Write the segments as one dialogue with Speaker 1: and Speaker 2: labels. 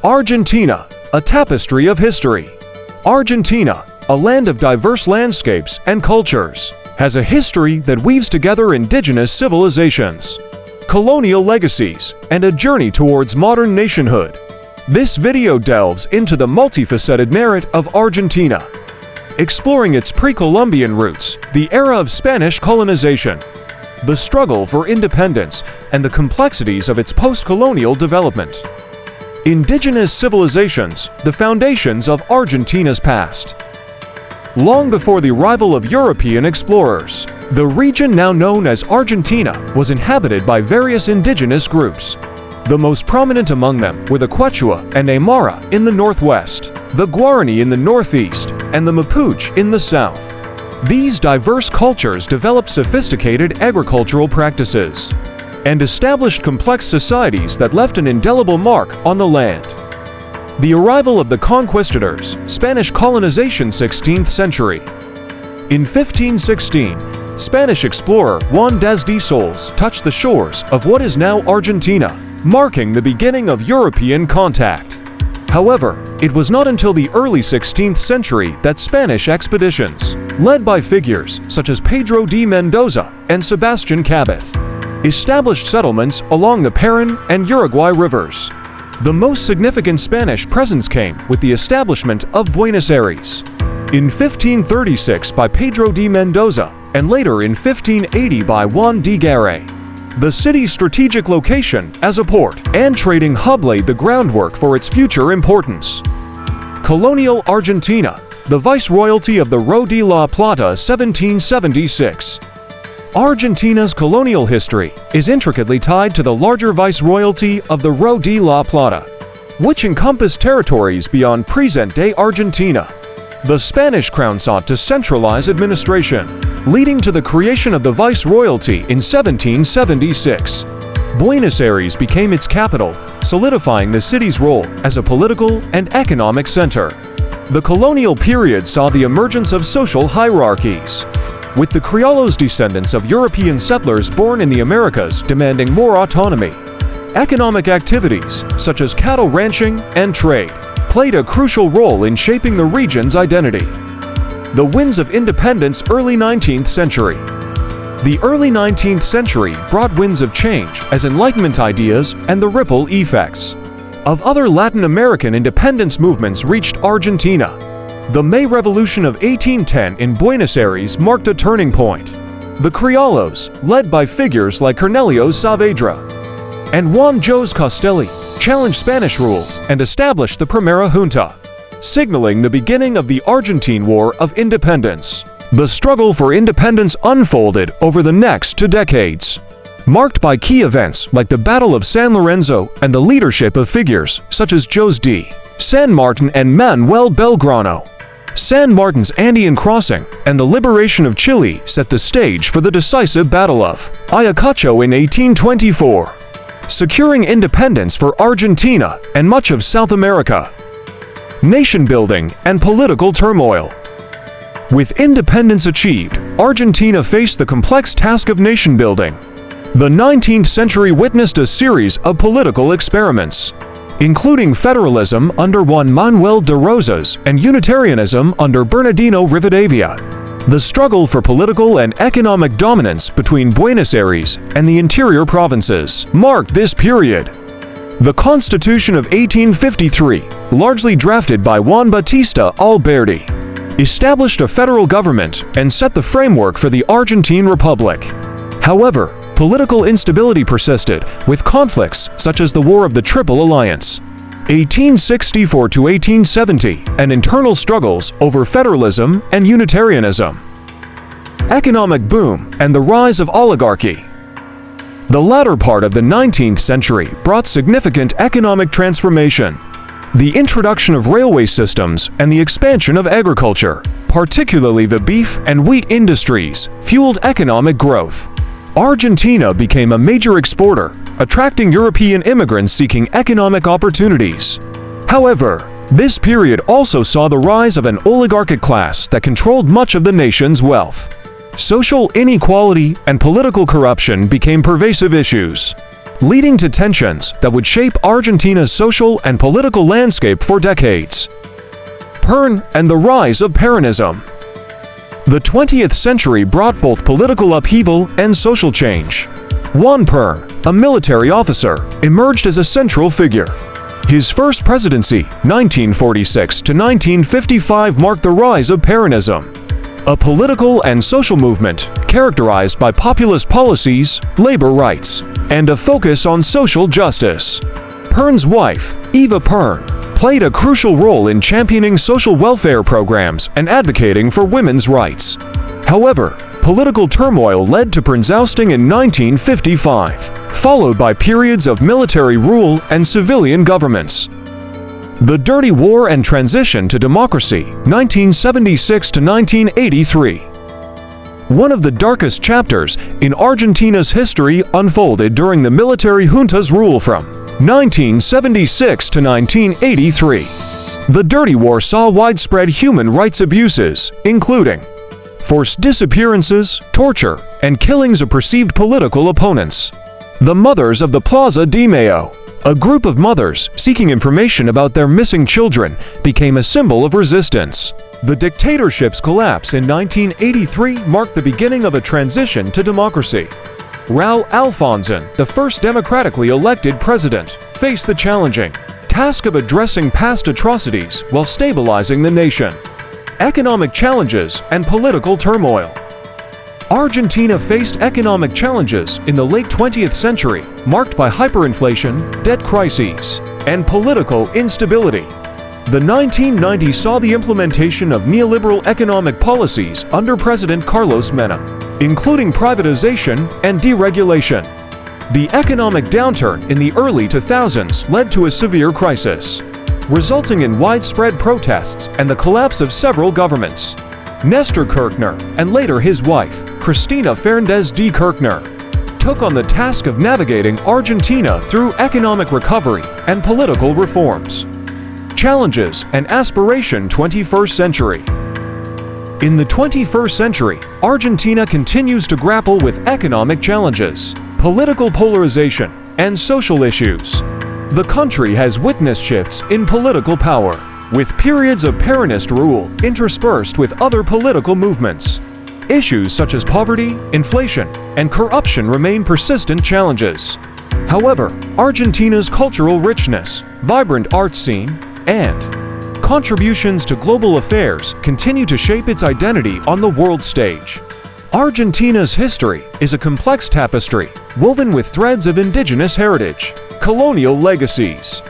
Speaker 1: Argentina, a tapestry of history. Argentina, a land of diverse landscapes and cultures, has a history that weaves together indigenous civilizations, colonial legacies, and a journey towards modern nationhood. This video delves into the multifaceted merit of Argentina, exploring its pre-Columbian roots, the era of Spanish colonization, the struggle for independence, and the complexities of its post-colonial development. Indigenous civilizations, the foundations of Argentina's past. Long before the arrival of European explorers, the region now known as Argentina was inhabited by various indigenous groups. The most prominent among them were the Quechua and Aymara in the northwest, the Guarani in the northeast, and the Mapuche in the south. These diverse cultures developed sophisticated agricultural practices and established complex societies that left an indelible mark on the land. The arrival of the conquistadors, Spanish colonization 16th century. In 1516, Spanish explorer Juan de Solis touched the shores of what is now Argentina, marking the beginning of European contact. However, it was not until the early 16th century that Spanish expeditions, led by figures such as Pedro de Mendoza and Sebastian Cabot, established settlements along the Paran and Uruguay rivers. The most significant Spanish presence came with the establishment of Buenos Aires in 1536 by Pedro de Mendoza and later in 1580 by Juan de Garay. The city's strategic location as a port and trading hub laid the groundwork for its future importance. Colonial Argentina, the Viceroyalty of the Rio de la Plata 1776. Argentina's colonial history is intricately tied to the larger Viceroyalty of the Rio de la Plata, which encompassed territories beyond present-day Argentina. The Spanish crown sought to centralize administration, leading to the creation of the Viceroyalty in 1776. Buenos Aires became its capital, solidifying the city's role as a political and economic center. The colonial period saw the emergence of social hierarchies, with the criollos descendants of European settlers born in the Americas demanding more autonomy. Economic activities, such as cattle ranching and trade, played a crucial role in shaping the region's identity. The winds of independence early 19th century. The early 19th century brought winds of change as Enlightenment ideas and the ripple effects of other Latin American independence movements reached Argentina. The May Revolution of 1810 in Buenos Aires marked a turning point. The criollos, led by figures like Cornelio Saavedra and Juan José Castelli, challenged Spanish rule and established the Primera Junta, signaling the beginning of the Argentine War of Independence. The struggle for independence unfolded over the next 2 decades, marked by key events like the Battle of San Lorenzo and the leadership of figures such as José de San Martin and Manuel Belgrano. San Martin's Andean crossing and the liberation of Chile set the stage for the decisive Battle of Ayacucho in 1824, securing independence for Argentina and much of South America. Nation building and political turmoil. With independence achieved, Argentina faced the complex task of nation building. The 19th century witnessed a series of political experiments, including federalism under Juan Manuel de Rosas and Unitarianism under Bernardino Rivadavia. The struggle for political and economic dominance between Buenos Aires and the interior provinces marked this period. The Constitution of 1853, largely drafted by Juan Bautista Alberti, established a federal government and set the framework for the Argentine Republic. However, political instability persisted, with conflicts such as the War of the Triple Alliance, 1864 to 1870, and internal struggles over federalism and Unitarianism. Economic boom and the rise of oligarchy. The latter part of the 19th century brought significant economic transformation. The introduction of railway systems and the expansion of agriculture, particularly the beef and wheat industries, fueled economic growth. Argentina became a major exporter, attracting European immigrants seeking economic opportunities. However, this period also saw the rise of an oligarchic class that controlled much of the nation's wealth. Social inequality and political corruption became pervasive issues. leading to tensions that would shape Argentina's social and political landscape for decades. Peron and the rise of Peronism. The 20th century brought both political upheaval and social change. Juan Peron, a military officer, emerged as a central figure. His first presidency, 1946 to 1955, marked the rise of Peronism, a political and social movement characterized by populist policies, labor rights, and a focus on social justice. Peron's wife, Eva Peron, played a crucial role in championing social welfare programs and advocating for women's rights. However, political turmoil led to Peron's ousting in 1955, followed by periods of military rule and civilian governments. The Dirty War and Transition to Democracy, 1976 to 1983. One of the darkest chapters in Argentina's history unfolded during the military junta's rule from 1976 to 1983. The Dirty War saw widespread human rights abuses, including forced disappearances, torture, and killings of perceived political opponents. The Mothers of the Plaza de Mayo, a group of mothers seeking information about their missing children, became a symbol of resistance. The dictatorship's collapse in 1983 marked the beginning of a transition to democracy. Raúl Alfonsín, the first democratically elected president, faced the challenging task of addressing past atrocities while stabilizing the nation. Economic challenges and political turmoil. Argentina faced economic challenges in the late 20th century, marked by hyperinflation, debt crises, and political instability. The 1990s saw the implementation of neoliberal economic policies under President Carlos Menem, including privatization and deregulation. The economic downturn in the early 2000s led to a severe crisis, resulting in widespread protests and the collapse of several governments. Nestor Kirchner, and later his wife, Cristina Fernández de Kirchner, took on the task of navigating Argentina through economic recovery and political reforms. Challenges and aspiration 21st century. In the 21st century, Argentina continues to grapple with economic challenges, political polarization, and social issues. The country has witnessed shifts in political power, with periods of Peronist rule interspersed with other political movements. Issues such as poverty, inflation, and corruption remain persistent challenges. However, Argentina's cultural richness, vibrant art scene, and contributions to global affairs continue to shape its identity on the world stage. Argentina's history is a complex tapestry woven with threads of indigenous heritage, colonial legacies,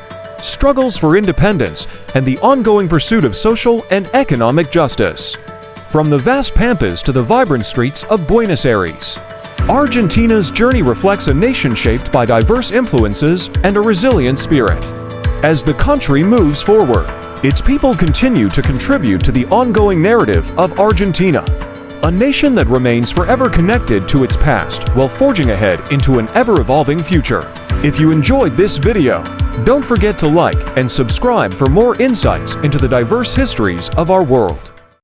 Speaker 1: struggles for independence, and the ongoing pursuit of social and economic justice. From the vast pampas to the vibrant streets of Buenos Aires, Argentina's journey reflects a nation shaped by diverse influences and a resilient spirit. As the country moves forward, its people continue to contribute to the ongoing narrative of Argentina, a nation that remains forever connected to its past while forging ahead into an ever-evolving future. If you enjoyed this video, don't forget to like and subscribe for more insights into the diverse histories of our world.